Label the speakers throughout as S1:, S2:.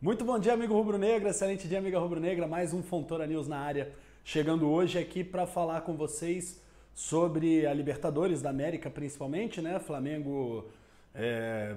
S1: Muito bom dia, amigo rubro-negra, excelente dia, amiga rubro-negra, mais um Fontoura News na área, chegando hoje aqui para falar com vocês sobre a Libertadores da América, principalmente, né? Flamengo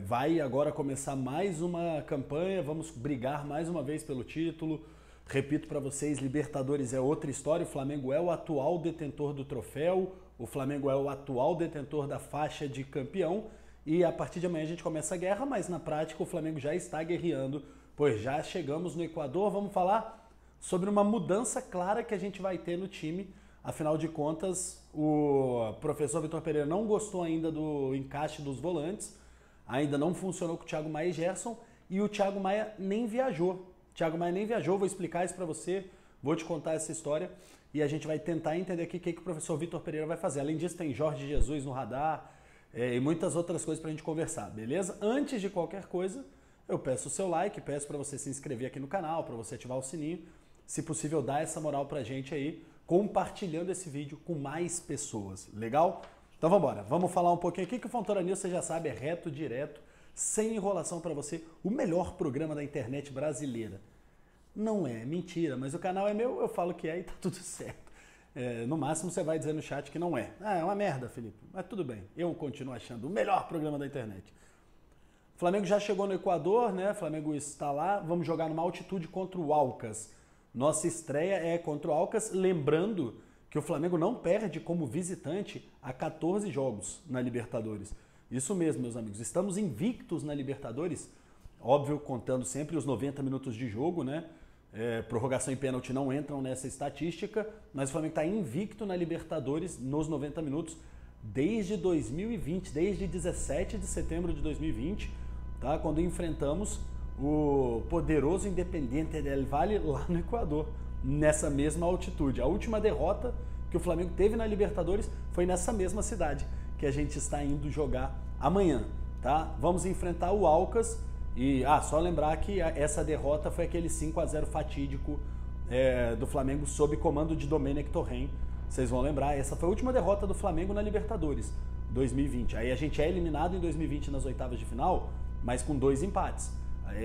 S1: vai agora começar mais uma campanha, vamos brigar mais uma vez pelo título. Repito para vocês, Libertadores é outra história, o Flamengo é o atual detentor do troféu, o Flamengo é o atual detentor da faixa de campeão e a partir de amanhã a gente começa a guerra, mas na prática o Flamengo já está guerreando, pois já chegamos no Equador. Vamos falar sobre uma mudança clara que a gente vai ter no time. Afinal de contas, o professor Vitor Pereira não gostou ainda do encaixe dos volantes, ainda não funcionou com o Thiago Maia e Gerson, e o Thiago Maia nem viajou. Vou explicar isso para você, vou te contar essa história e a gente vai tentar entender aqui o que o professor Vitor Pereira vai fazer. Além disso, tem Jorge Jesus no radar e muitas outras coisas para a gente conversar, beleza? Antes de qualquer coisa, eu peço o seu like, peço para você se inscrever aqui no canal, para você ativar o sininho, se possível dar essa moral pra gente aí, compartilhando esse vídeo com mais pessoas, legal? Então vamos embora, vamos falar um pouquinho aqui que o Fontoura News, você já sabe, é reto, direto, sem enrolação para você, o melhor programa da internet brasileira. Não é, mentira, mas o canal é meu, eu falo que é e tá tudo certo. No máximo você vai dizer no chat que não é. Ah, é uma merda, Felipe, mas tudo bem, eu continuo achando o melhor programa da internet. O Flamengo já chegou no Equador, né? O Flamengo está lá, vamos jogar numa altitude contra o Alcas. Nossa estreia é contra o Alcas, lembrando que o Flamengo não perde como visitante há 14 jogos na Libertadores. Isso mesmo, meus amigos, estamos invictos na Libertadores, óbvio, contando sempre os 90 minutos de jogo, né? Prorrogação e pênalti não entram nessa estatística, mas o Flamengo está invicto na Libertadores nos 90 minutos desde 2020, desde 17 de setembro de 2020, tá? Quando enfrentamos o poderoso Independiente del Valle lá no Equador, nessa mesma altitude. A última derrota que o Flamengo teve na Libertadores foi nessa mesma cidade que a gente está indo jogar amanhã, tá? Vamos enfrentar o Alcas e, só lembrar que essa derrota foi aquele 5-0 fatídico do Flamengo sob comando de Domenech Torrent. Vocês vão lembrar, essa foi a última derrota do Flamengo na Libertadores 2020. Aí a gente é eliminado em 2020 nas oitavas de final, mas com 2 empates.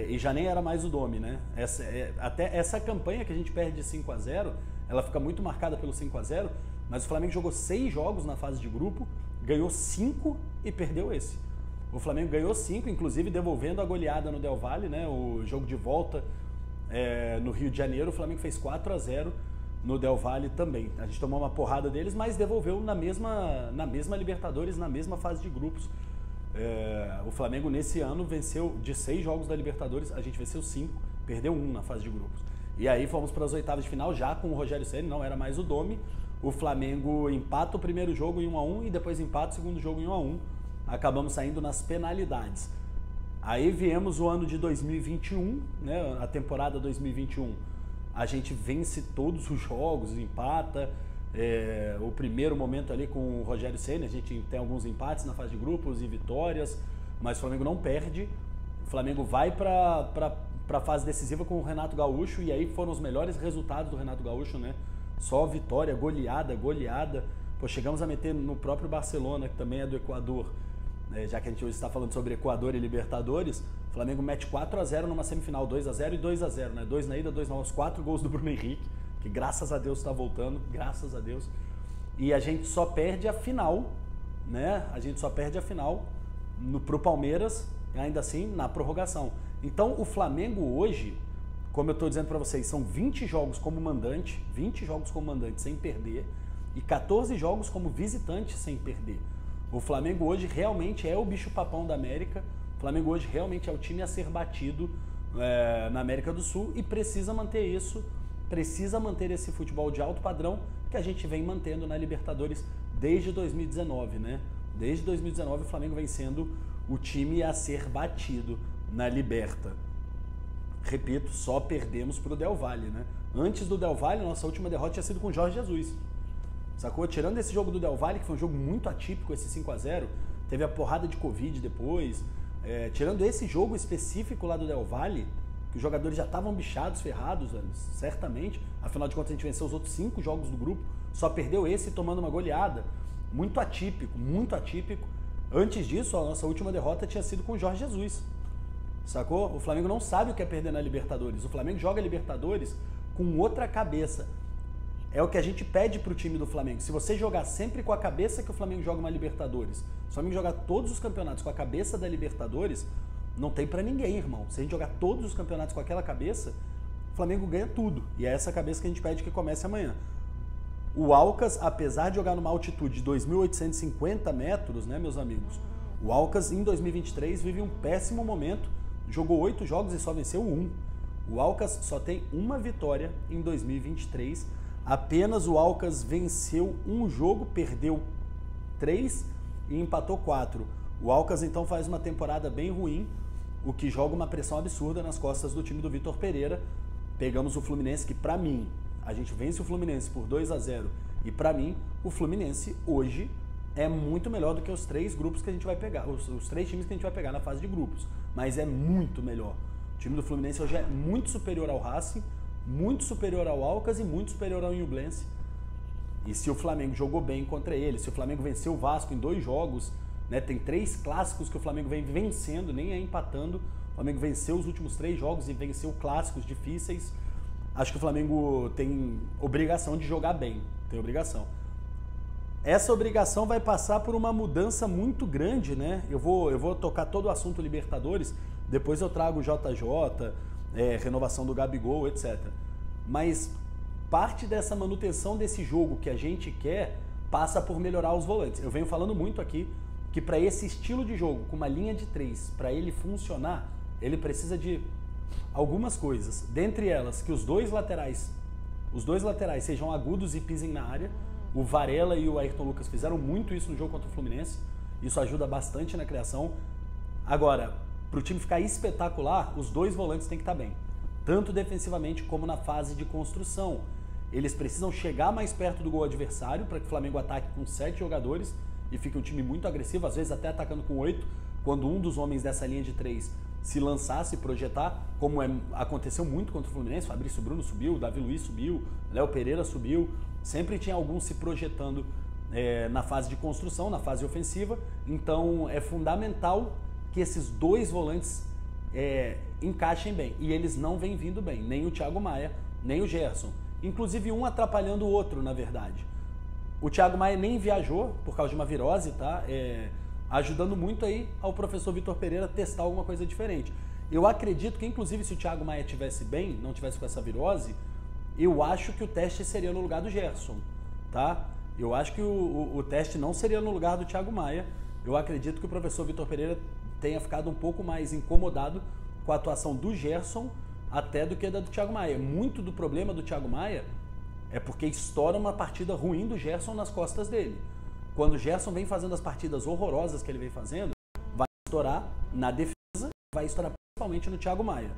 S1: E já nem era mais o Domi, né? Até essa campanha que a gente perde de 5-0, ela fica muito marcada pelo 5-0, mas o Flamengo jogou 6 jogos na fase de grupo, ganhou 5 e perdeu esse. O Flamengo ganhou 5, inclusive devolvendo a goleada no Del Valle, né? O jogo de volta no Rio de Janeiro, o Flamengo fez 4-0 no Del Valle também. A gente tomou uma porrada deles, mas devolveu na mesma Libertadores, na mesma fase de grupos. O Flamengo nesse ano venceu de 6 jogos da Libertadores, a gente venceu 5, perdeu 1 na fase de grupos. E aí fomos para as oitavas de final já com o Rogério Ceni, não era mais o Domi. O Flamengo empata o primeiro jogo em 1-1 e depois empata o segundo jogo em 1-1. Acabamos saindo nas penalidades. Aí viemos o ano de 2021, né, a temporada 2021. A gente vence todos os jogos, empata. O primeiro momento ali com o Rogério Ceni, a gente tem alguns empates na fase de grupos e vitórias, mas o Flamengo não perde. O Flamengo vai para a fase decisiva com o Renato Gaúcho e aí foram os melhores resultados do Renato Gaúcho, né? Só vitória, goleada. Pô, chegamos a meter no próprio Barcelona, que também é do Equador, já que a gente hoje está falando sobre Equador e Libertadores. O Flamengo mete 4-0 numa semifinal, 2-0 e 2-0, né? 2 na ida, 2 na volta, os 4 gols do Bruno Henrique, que graças a Deus está voltando, graças a Deus. E a gente só perde a final, né? A gente só perde a final pro Palmeiras, ainda assim, na prorrogação. Então, o Flamengo hoje, como eu estou dizendo para vocês, são 20 jogos como mandante, sem perder, e 14 jogos como visitante sem perder. O Flamengo hoje realmente é o bicho-papão da América, o Flamengo hoje realmente é o time a ser batido na América do Sul e precisa manter isso, precisa manter esse futebol de alto padrão que a gente vem mantendo na Libertadores desde 2019, né? Desde 2019 o Flamengo vem sendo o time a ser batido na Liberta. Repito, só perdemos pro Del Valle, né? Antes do Del Valle, nossa última derrota tinha sido com o Jorge Jesus. Sacou? Tirando esse jogo do Del Valle, que foi um jogo muito atípico, esse 5-0, teve a porrada de Covid depois. Tirando esse jogo específico lá do Del Valle, que os jogadores já estavam bichados, ferrados, certamente. Afinal de contas, a gente venceu os outros 5 jogos do grupo, só perdeu esse tomando uma goleada. Muito atípico, muito atípico. Antes disso, a nossa última derrota tinha sido com o Jorge Jesus. sacou? O Flamengo não sabe o que é perder na Libertadores. O Flamengo joga Libertadores com outra cabeça. É o que a gente pede pro time do Flamengo. Se você jogar sempre com a cabeça que o Flamengo joga uma Libertadores, se o Flamengo jogar todos os campeonatos com a cabeça da Libertadores, não tem pra ninguém, irmão. Se a gente jogar todos os campeonatos com aquela cabeça, o Flamengo ganha tudo. E é essa cabeça que a gente pede que comece amanhã. O Alcas, apesar de jogar numa altitude de 2.850 metros, né, meus amigos? O Alcas, em 2023, vive um péssimo momento. Jogou 8 jogos e só venceu 1. O Alcas só tem uma vitória em 2023. Apenas o Alcas venceu um jogo, perdeu 3 e empatou 4. O Alcas então faz uma temporada bem ruim, o que joga uma pressão absurda nas costas do time do Vitor Pereira. Pegamos o Fluminense, que pra mim, a gente vence o Fluminense por 2-0, e pra mim, o Fluminense hoje é muito melhor do que os 3 grupos que a gente vai pegar, os 3 times que a gente vai pegar na fase de grupos, mas é muito melhor. O time do Fluminense hoje é muito superior ao Racing, muito superior ao Alcas e muito superior ao Ñublense. E se o Flamengo jogou bem contra ele, se o Flamengo venceu o Vasco em 2 jogos, né, tem 3 clássicos que o Flamengo vem vencendo, nem é empatando. O Flamengo venceu os últimos 3 jogos e venceu clássicos difíceis. Acho que o Flamengo tem obrigação de jogar bem, tem obrigação. Essa obrigação vai passar por uma mudança muito grande, né? Eu vou tocar todo o assunto Libertadores, depois eu trago o JJ, renovação do Gabigol, etc. Mas parte dessa manutenção desse jogo que a gente quer passa por melhorar os volantes. Eu venho falando muito aqui que para esse estilo de jogo, com uma linha de 3, para ele funcionar, ele precisa de algumas coisas. Dentre elas, que os dois laterais sejam agudos e pisem na área. O Varela e o Ayrton Lucas fizeram muito isso no jogo contra o Fluminense. Isso ajuda bastante na criação. Agora, para o time ficar espetacular, os 2 volantes têm que estar bem. Tanto defensivamente como na fase de construção. Eles precisam chegar mais perto do gol adversário para que o Flamengo ataque com 7 jogadores e fique um time muito agressivo, às vezes até atacando com 8, quando um dos homens dessa linha de 3 se lançasse, projetar, como aconteceu muito contra o Fluminense. Fabrício Bruno subiu, Davi Luiz subiu, Léo Pereira subiu. Sempre tinha alguns se projetando na fase de construção, na fase ofensiva. Então é fundamental que esses 2 volantes encaixem bem. E eles não vêm vindo bem, nem o Thiago Maia, nem o Gerson. Inclusive um atrapalhando o outro, na verdade. O Thiago Maia nem viajou por causa de uma virose, tá? Ajudando muito aí ao professor Vitor Pereira testar alguma coisa diferente. Eu acredito que, inclusive, se o Thiago Maia estivesse bem, não tivesse com essa virose, eu acho que o teste seria no lugar do Gerson, tá? Eu acho que o teste não seria no lugar do Thiago Maia. Eu acredito que o professor Vitor Pereira tenha ficado um pouco mais incomodado com a atuação do Gerson até do que da do Thiago Maia. Muito do problema do Thiago Maia é porque estoura uma partida ruim do Gerson nas costas dele. Quando o Gerson vem fazendo as partidas horrorosas que ele vem fazendo, vai estourar na defesa, vai estourar principalmente no Thiago Maia.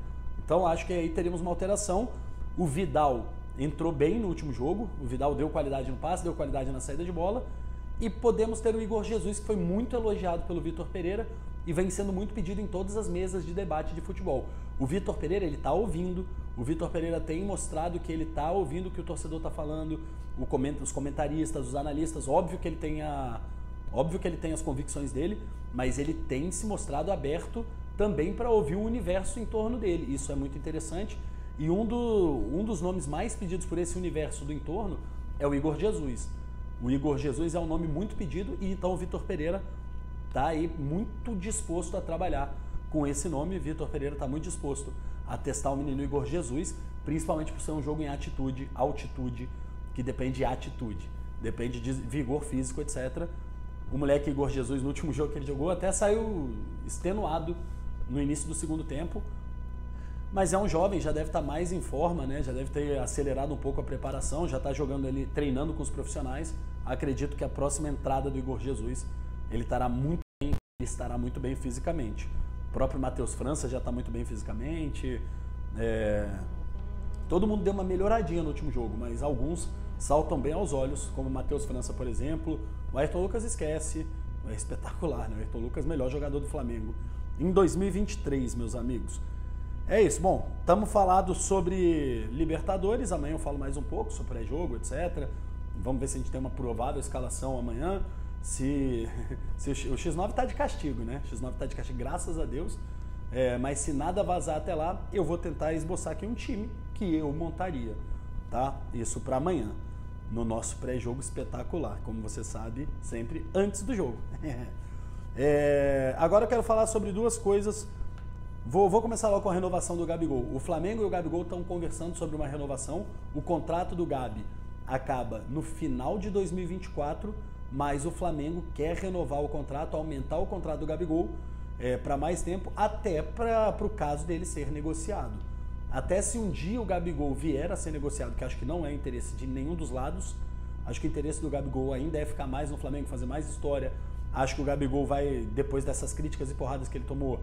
S1: Então acho que aí teríamos uma alteração. O Vidal entrou bem no último jogo, o Vidal deu qualidade no passe, deu qualidade na saída de bola, e podemos ter o Igor Jesus, que foi muito elogiado pelo Vitor Pereira e vem sendo muito pedido em todas as mesas de debate de futebol. O Vitor Pereira, ele está ouvindo, o Vitor Pereira tem mostrado que ele está ouvindo o que o torcedor está falando, os comentaristas, os analistas. Óbvio que ele tem as convicções dele, mas ele tem se mostrado aberto também para ouvir o universo em torno dele. Isso é muito interessante. E um dos nomes mais pedidos por esse universo do entorno é o Igor Jesus. O Igor Jesus é um nome muito pedido, e então o Vitor Pereira está aí muito disposto a trabalhar com esse nome. Vitor Pereira está muito disposto a testar o menino Igor Jesus, principalmente por ser um jogo em altitude, que depende de atitude, depende de vigor físico, etc. O moleque Igor Jesus, no último jogo que ele jogou, até saiu extenuado no início do segundo tempo, mas é um jovem, já deve estar mais em forma, né? Já deve ter acelerado um pouco a preparação, já está jogando ali, treinando com os profissionais. Acredito que a próxima entrada do Igor Jesus, ele estará muito bem fisicamente. O próprio Matheus França já está muito bem fisicamente. Todo mundo deu uma melhoradinha no último jogo, mas alguns saltam bem aos olhos, como o Matheus França, por exemplo. O Ayrton Lucas esquece, é espetacular, né? O Ayrton Lucas, melhor jogador do Flamengo em 2023, meus amigos. É isso, bom, estamos falando sobre Libertadores, amanhã eu falo mais um pouco sobre pré-jogo, etc. Vamos ver se a gente tem uma provável escalação amanhã. Se o X9 está de castigo, né? O X9 está de castigo, graças a Deus. mas se nada vazar até lá, eu vou tentar esboçar aqui um time que eu montaria, tá? Isso para amanhã, no nosso pré-jogo espetacular, como você sabe, sempre antes do jogo. Agora eu quero falar sobre duas coisas. Vou começar logo com a renovação do Gabigol. O Flamengo e o Gabigol estão conversando sobre uma renovação. O contrato do Gabi acaba no final de 2024, mas o Flamengo quer renovar o contrato, aumentar o contrato do Gabigol para mais tempo, até para o caso dele ser negociado. Até se um dia o Gabigol vier a ser negociado, que acho que não é interesse de nenhum dos lados, acho que o interesse do Gabigol ainda é ficar mais no Flamengo, fazer mais história. Acho que o Gabigol vai, depois dessas críticas e porradas que ele tomou,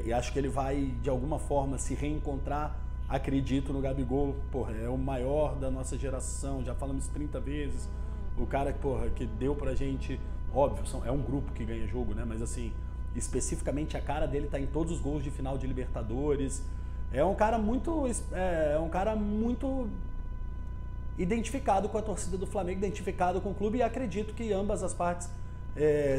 S1: e acho que ele vai, de alguma forma, se reencontrar. Acredito no Gabigol, porra, é o maior da nossa geração, já falamos isso 30 vezes. O cara, porra, que deu pra gente, óbvio, é um grupo que ganha jogo, né? Mas assim, especificamente a cara dele tá em todos os gols de final de Libertadores. É um cara muito identificado com a torcida do Flamengo, identificado com o clube, e acredito que ambas as partes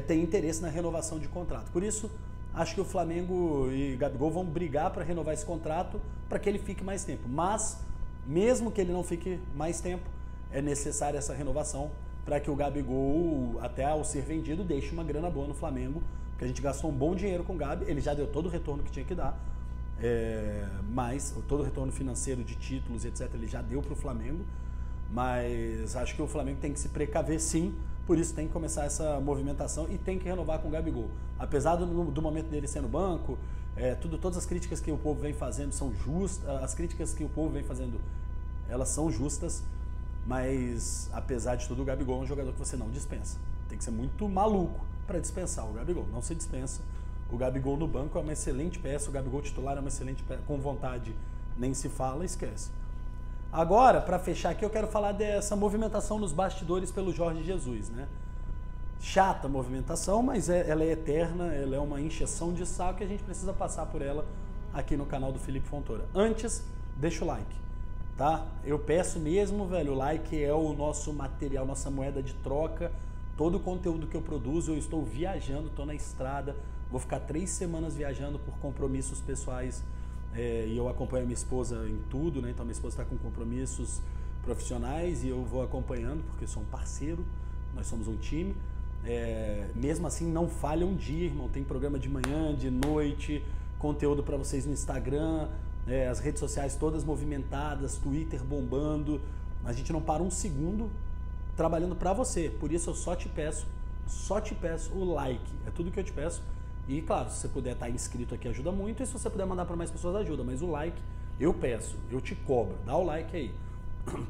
S1: têm interesse na renovação de contrato. Por isso, acho que o Flamengo e Gabigol vão brigar para renovar esse contrato para que ele fique mais tempo. Mas, mesmo que ele não fique mais tempo, é necessária essa renovação para que o Gabigol, até ao ser vendido, deixe uma grana boa no Flamengo, porque a gente gastou um bom dinheiro com o Gabi, ele já deu todo o retorno que tinha que dar, mas todo o retorno financeiro de títulos, etc., ele já deu para o Flamengo, mas acho que o Flamengo tem que se precaver sim, por isso tem que começar essa movimentação e tem que renovar com o Gabigol. Apesar do momento dele ser no banco, todas as críticas que o povo vem fazendo são justas, as críticas que o povo vem fazendo, elas são justas, mas apesar de tudo, o Gabigol é um jogador que você não dispensa. Tem que ser muito maluco para dispensar o Gabigol, não se dispensa. O Gabigol no banco é uma excelente peça, o Gabigol titular é uma excelente peça, com vontade nem se fala, esquece. Agora, para fechar aqui, eu quero falar dessa movimentação nos bastidores pelo Jorge Jesus, né? Chata a movimentação, mas ela é eterna, ela é uma encheção de saco e a gente precisa passar por ela aqui no canal do Felipe Fontoura. Antes, deixa o like, tá? Eu peço mesmo, velho, o like é o nosso material, nossa moeda de troca. Todo o conteúdo que eu produzo, eu estou viajando, estou na estrada, vou ficar 3 semanas viajando por compromissos pessoais, e eu acompanho a minha esposa em tudo, né? Então minha esposa está com compromissos profissionais e eu vou acompanhando, porque eu sou um parceiro, nós somos um time. Mesmo assim, não falha um dia, irmão. Tem programa de manhã, de noite, conteúdo para vocês no Instagram, as redes sociais todas movimentadas, Twitter bombando. A gente não para um segundo trabalhando para você. Por isso eu só te peço o like. É tudo que eu te peço. E claro, se você puder estar inscrito aqui ajuda muito, e se você puder mandar para mais pessoas ajuda, mas o like eu peço, eu te cobro, dá o like aí,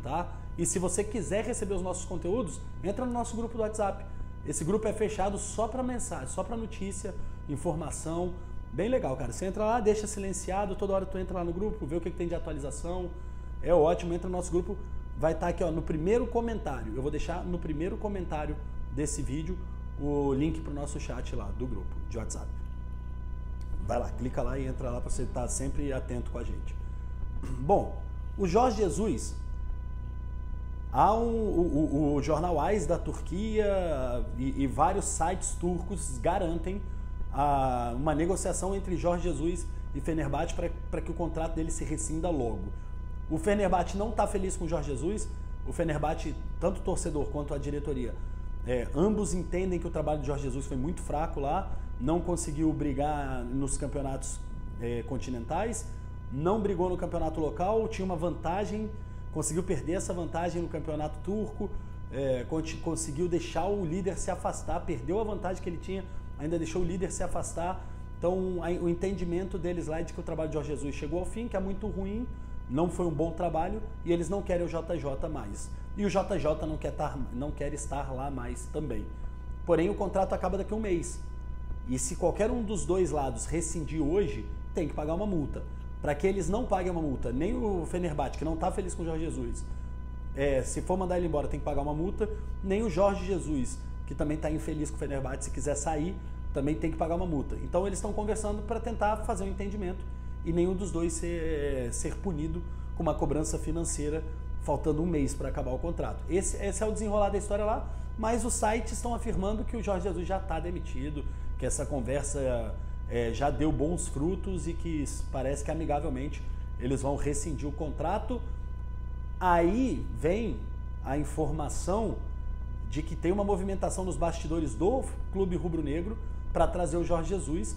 S1: tá? E se você quiser receber os nossos conteúdos, entra no nosso grupo do WhatsApp. Esse grupo é fechado só para mensagem, só para notícia, informação, bem legal, cara. Você entra lá, deixa silenciado, toda hora tu entra lá no grupo, vê o que tem de atualização, é ótimo, entra no nosso grupo, vai estar aqui ó, no primeiro comentário, eu vou deixar no primeiro comentário desse vídeo o link para o nosso chat lá do grupo de WhatsApp. Vai lá, clica lá e entra lá para você estar sempre atento com a gente. Bom, o Jorge Jesus, o jornal AIS da Turquia e vários sites turcos garantem uma negociação entre Jorge Jesus e Fenerbahçe para que o contrato dele se rescinda logo. O Fenerbahçe não está feliz com o Jorge Jesus, o Fenerbahçe, tanto o torcedor quanto a diretoria, ambos entendem que o trabalho de Jorge Jesus foi muito fraco lá, não conseguiu brigar nos campeonatos continentais, não brigou no campeonato local, tinha uma vantagem, conseguiu perder essa vantagem no campeonato turco, conseguiu deixar o líder se afastar, perdeu a vantagem que ele tinha, ainda deixou o líder se afastar. Então o entendimento deles lá é de que o trabalho de Jorge Jesus chegou ao fim, que é muito ruim, não foi um bom trabalho e eles não querem o JJ mais. E o JJ não quer estar lá mais também. Porém, o contrato acaba daqui a um mês. E se qualquer um dos dois lados rescindir hoje, tem que pagar uma multa. Para que eles não paguem uma multa, nem o Fenerbahçe, que não está feliz com o Jorge Jesus, se for mandar ele embora, tem que pagar uma multa, nem o Jorge Jesus, que também está infeliz com o Fenerbahçe, se quiser sair, também tem que pagar uma multa. Então eles estão conversando para tentar fazer um entendimento e nenhum dos dois ser punido com uma cobrança financeira faltando um mês para acabar o contrato. Esse é o desenrolar da história lá, mas os sites estão afirmando que o Jorge Jesus já está demitido, que essa conversa já deu bons frutos e que parece que amigavelmente eles vão rescindir o contrato. Aí vem a informação de que tem uma movimentação nos bastidores do Clube Rubro-Negro para trazer o Jorge Jesus.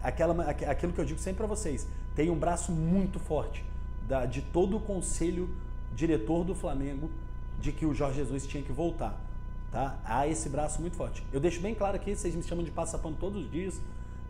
S1: Aquilo que eu digo sempre para vocês, tem um braço muito forte de todo o conselho diretor do Flamengo de que o Jorge Jesus tinha que voltar, tá? Há esse braço muito forte. Eu deixo bem claro aqui, vocês me chamam de passapano todos os dias,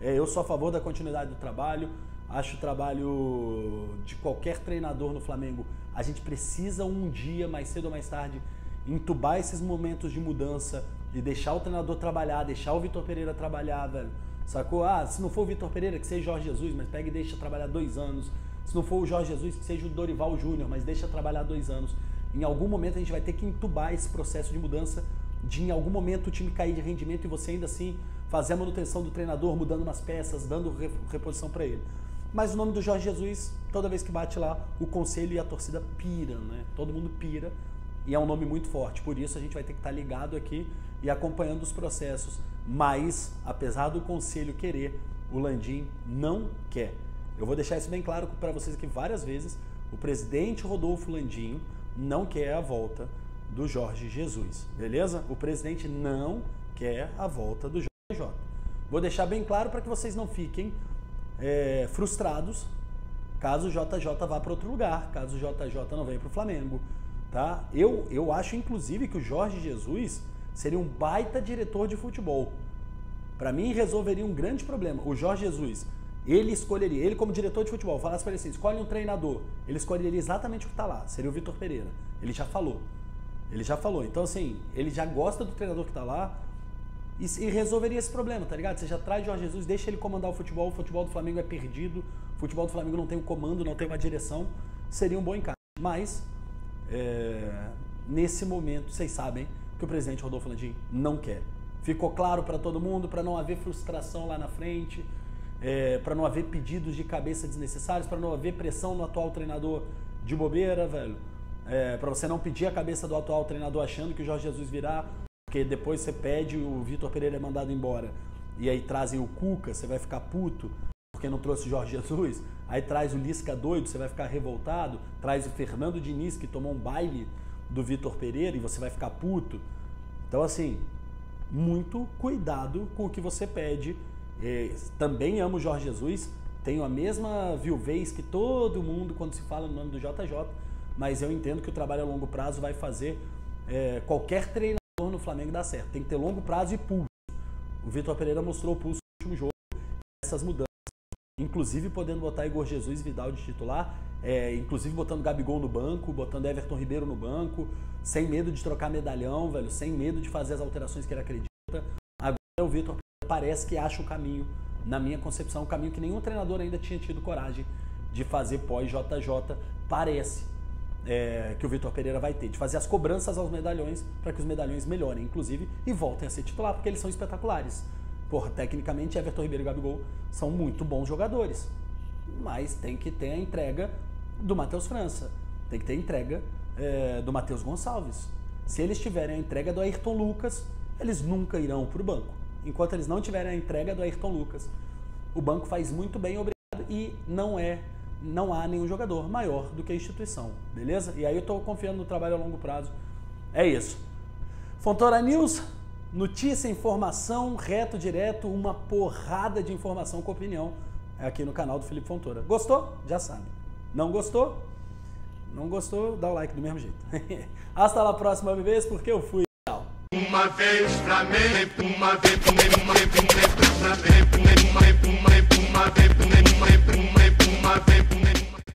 S1: eu sou a favor da continuidade do trabalho, acho o trabalho de qualquer treinador no Flamengo, a gente precisa um dia, mais cedo ou mais tarde, entubar esses momentos de mudança e deixar o treinador trabalhar, deixar o Vitor Pereira trabalhar, velho. Sacou? Se não for o Vitor Pereira, que seja o Jorge Jesus, mas pega e deixa trabalhar 2 anos. Se não for o Jorge Jesus, que seja o Dorival Júnior, mas deixa trabalhar 2 anos. Em algum momento a gente vai ter que entubar esse processo de mudança, de em algum momento o time cair de rendimento e você ainda assim fazer a manutenção do treinador, mudando umas peças, dando reposição para ele. Mas o nome do Jorge Jesus, toda vez que bate lá, o conselho e a torcida piram, né? Todo mundo pira e é um nome muito forte. Por isso a gente vai ter que estar ligado aqui e acompanhando os processos. Mas, apesar do conselho querer, o Landim não quer. Eu vou deixar isso bem claro para vocês aqui várias vezes. O presidente Rodolfo Landim não quer a volta do Jorge Jesus, beleza? O presidente não quer a volta do JJ. Vou deixar bem claro para que vocês não fiquem frustrados caso o JJ vá para outro lugar, caso o JJ não venha para o Flamengo, tá? Eu acho, inclusive, que o Jorge Jesus seria um baita diretor de futebol. Para mim, resolveria um grande problema. O Jorge Jesus, ele como diretor de futebol, falasse para ele assim, escolhe um treinador, ele escolheria exatamente o que está lá, seria o Vitor Pereira. Ele já falou. Então, assim, ele já gosta do treinador que está lá e resolveria esse problema, tá ligado? Você já traz o Jorge Jesus, deixa ele comandar o futebol do Flamengo é perdido, o futebol do Flamengo não tem um comando, não tem uma direção, seria um bom encaixe. Mas, nesse momento, vocês sabem que o presidente Rodolfo Landim não quer. Ficou claro para todo mundo, para não haver frustração lá na frente, para não haver pedidos de cabeça desnecessários, para não haver pressão no atual treinador de bobeira, velho. Para você não pedir a cabeça do atual treinador achando que o Jorge Jesus virá, porque depois você pede, o Vitor Pereira é mandado embora, e aí trazem o Cuca, você vai ficar puto porque não trouxe o Jorge Jesus, aí traz o Lisca doido, você vai ficar revoltado, traz o Fernando Diniz, que tomou um baile do Vitor Pereira e você vai ficar puto. Então, assim, muito cuidado com o que você pede. Também amo o Jorge Jesus, tenho a mesma viuvez que todo mundo quando se fala no nome do JJ, mas eu entendo que o trabalho a longo prazo vai fazer qualquer treinador no Flamengo dar certo. Tem que ter longo prazo e pulso. O Vitor Pereira mostrou o pulso no último jogo, essas mudanças, inclusive podendo botar Igor Jesus e Vidal de titular, inclusive botando Gabigol no banco, botando Everton Ribeiro no banco, sem medo de trocar medalhão, velho, sem medo de fazer as alterações que ele acredita. Agora o Vitor parece que acha o caminho, na minha concepção, um caminho que nenhum treinador ainda tinha tido coragem de fazer pós-JJ. Parece que o Vitor Pereira vai ter, de fazer as cobranças aos medalhões para que os medalhões melhorem, inclusive, e voltem a ser titular, porque eles são espetaculares. Porra, tecnicamente, Everton Ribeiro e Gabigol são muito bons jogadores, mas tem que ter a entrega do Matheus França, tem que ter a entrega do Matheus Gonçalves. Se eles tiverem a entrega do Ayrton Lucas, eles nunca irão para o banco. Enquanto eles não tiverem a entrega do Ayrton Lucas, o banco faz muito bem, obrigado, e não há nenhum jogador maior do que a instituição, beleza? E aí eu estou confiando no trabalho a longo prazo. É isso. Fontoura News, notícia, informação, reto, direto, uma porrada de informação com opinião aqui no canal do Felipe Fontoura. Gostou? Já sabe. Não gostou? Não gostou? Dá o like do mesmo jeito. Hasta la próxima vez, porque eu fui. Tchau. Uma vez Flamengo, uma vez Flamengo.